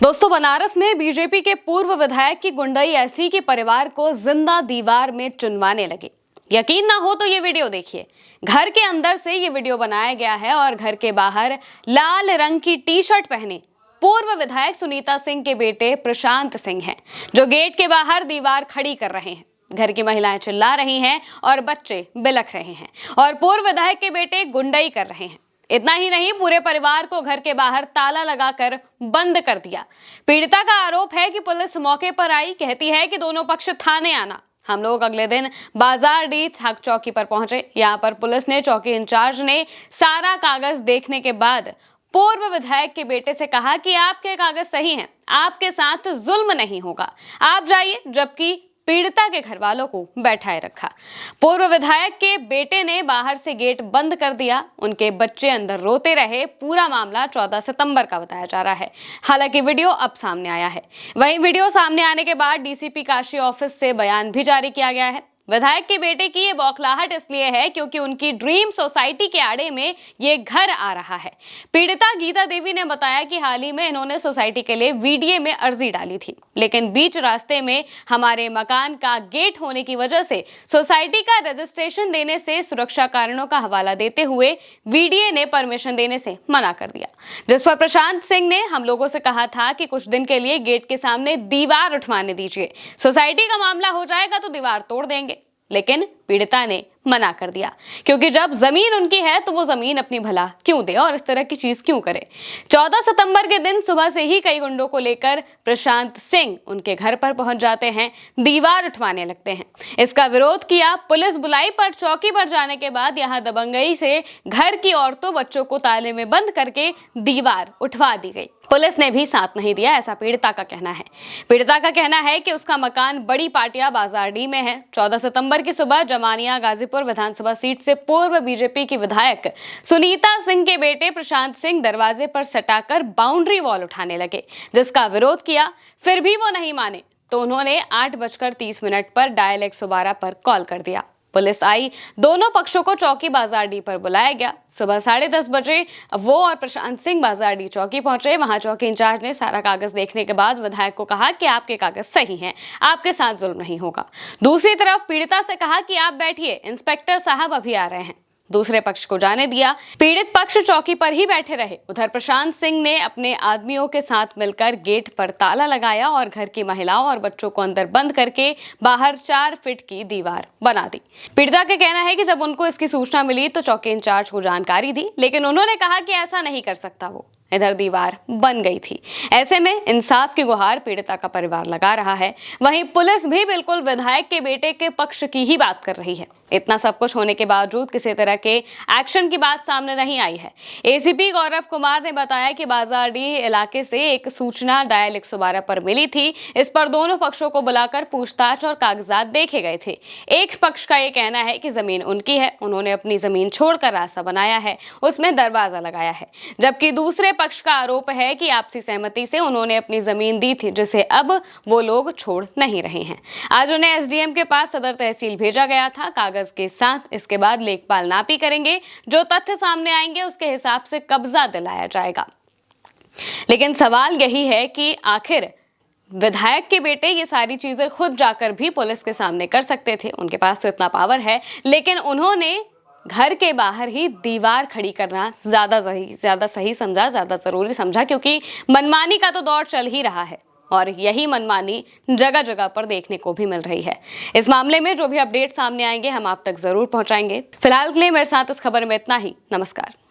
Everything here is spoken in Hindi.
दोस्तों, बनारस में बीजेपी के पूर्व विधायक की गुंडई ऐसी कि परिवार को जिंदा दीवार में चुनवाने लगे। यकीन ना हो तो ये वीडियो देखिए। घर के अंदर से ये वीडियो बनाया गया है और घर के बाहर लाल रंग की टी शर्ट पहने पूर्व विधायक सुनीता सिंह के बेटे प्रशांत सिंह हैं, जो गेट के बाहर दीवार खड़ी कर रहे हैं। घर की महिलाएं चिल्ला रही हैं और बच्चे बिलख रहे हैं और पूर्व विधायक के बेटे गुंडई कर रहे हैं। इतना ही नहीं, पूरे परिवार को घर के बाहर ताला लगाकर बंद कर दिया। पीड़िता का आरोप है कि पुलिस मौके पर आई, कहती है कि दोनों पक्ष थाने आना। हम लोग अगले दिन बाजारडीह चौकी पर पहुंचे। यहाँ पर पुलिस ने चौकी इंचार्ज ने सारा कागज देखने के बाद पूर्व विधायक के बेटे से कहा कि आपके कागज सही हैं, आपके साथ जुल्म नहीं होगा, आप जाइए, जबकि पीड़िता के घर वालों को बैठाए रखा। पूर्व विधायक के बेटे ने बाहर से गेट बंद कर दिया। उनके बच्चे अंदर रोते रहे। पूरा मामला 14 सितंबर का बताया जा रहा है। हालांकि वीडियो अब सामने आया है। वहीं वीडियो सामने आने के बाद डीसीपी काशी ऑफिस से बयान भी जारी किया गया है। विधायक के बेटे की ये बौखलाहट इसलिए है क्योंकि उनकी ड्रीम सोसाइटी के आड़े में ये घर आ रहा है। पीड़िता गीता देवी ने बताया कि हाल ही में इन्होंने सोसाइटी के लिए वीडीए में अर्जी डाली थी, लेकिन बीच रास्ते में हमारे मकान का गेट होने की वजह से सोसाइटी का रजिस्ट्रेशन देने से सुरक्षा कारणों का हवाला देते हुए वीडीए ने परमिशन देने से मना कर दिया, जिस पर प्रशांत सिंह ने हम लोगों से कहा था कि कुछ दिन के लिए गेट के सामने दीवार उठवाने दीजिए, सोसाइटी का मामला हो जाएगा तो दीवार तोड़ देंगे। लेकिन पीड़िता ने मना कर दिया, क्योंकि जब जमीन उनकी है तो वो जमीन अपनी भला क्यों दे और इस तरह की चीज क्यों करे। 14 सितंबर के दिन सुबह से ही कई गुंडों को लेकर प्रशांत सिंह उनके घर पर पहुंच जाते हैं, दीवार उठवाने लगते हैं। इसका विरोध किया, पुलिस बुलाई, पर चौकी पर जाने के बाद यहां दबंगई से घर की औरतों बच्चों को ताले में बंद करके दीवार उठवा दी गई। पुलिस ने भी साथ नहीं दिया, ऐसा पीड़िता का कहना है। पीड़िता का कहना है कि उसका मकान बड़ी पाटिया बाजारडीह में है। 14 सितंबर की सुबह जमानिया गाजीपुर विधानसभा सीट से पूर्व बीजेपी की विधायक सुनीता सिंह के बेटे प्रशांत सिंह दरवाजे पर सटाकर बाउंड्री वॉल उठाने लगे, जिसका विरोध किया। फिर भी वो नहीं माने तो उन्होंने 8:30 पर डायल 112 पर कॉल कर दिया। पुलिस आई, दोनों पक्षों को चौकी बाजारडीह पर बुलाया गया। सुबह 10:30 बजे वो और प्रशांत सिंह बाजारडीह चौकी पहुंचे। वहां चौकी इंचार्ज ने सारा कागज देखने के बाद विधायक को कहा कि आपके कागज सही हैं, आपके साथ जुल्म नहीं होगा। दूसरी तरफ पीड़िता से कहा कि आप बैठिए, इंस्पेक्टर साहब अभी आ रहे हैं। दूसरे पक्ष को जाने दिया। पीड़ित पक्ष चौकी पर ही बैठे रहे। उधर प्रशांत सिंह ने अपने आदमियों के साथ मिलकर गेट पर ताला लगाया और घर की महिलाओं और बच्चों को अंदर बंद करके बाहर 4 फीट की दीवार बना दी। पीड़िता का कहना है कि जब उनको इसकी सूचना मिली तो चौकी इंचार्ज को जानकारी दी, लेकिन उन्होंने कहा कि ऐसा नहीं कर सकता वो। इधर दीवार बन गई थी। ऐसे में इंसाफ की गुहार पीड़िता का परिवार लगा रहा है। वहीं पुलिस भी बिल्कुल विधायक के बेटे के पक्ष की ही बात कर रही है। इतना सब कुछ होने के बावजूद किसी तरह के एक्शन की बात सामने नहीं आई है। एसीपी गौरव कुमार ने बताया कि बाजारडीह इलाके से एक सूचना डायल 112 पर मिली थी। इस पर दोनों पक्षों को बुलाकर पूछताछ और कागजात देखे गए थे। एक पक्ष का ये कहना है कि जमीन उनकी है, उन्होंने अपनी जमीन छोड़कर रास्ता बनाया है, उसमें दरवाजा लगाया है, जबकि दूसरे पक्ष का आरोप है कि आपसी सहमति से उन्होंने अपनी जमीन दी थी, जिसे अब वो लोग छोड़ नहीं रहे हैं। आज उन्हें एसडीएम के पास सदर तहसील भेजा गया था कागज के साथ। इसके बाद लेखपाल नापी करेंगे, जो तथ्य सामने आएंगे उसके हिसाब से कब्जा दिलाया जाएगा। लेकिन सवाल यही है कि आखिर विधायक के बेटे ये सारी चीजें खुद जाकर भी पुलिस के सामने कर सकते थे, उनके पास तो इतना पावर है, लेकिन उन्होंने घर के बाहर ही दीवार खड़ी करना ज्यादा सही समझा, ज्यादा जरूरी समझा, क्योंकि मनमानी का तो दौर चल ही रहा है और यही मनमानी जगह जगह पर देखने को भी मिल रही है। इस मामले में जो भी अपडेट सामने आएंगे हम आप तक जरूर पहुंचाएंगे। फिलहाल के लिए मेरे साथ इस खबर में इतना ही। नमस्कार।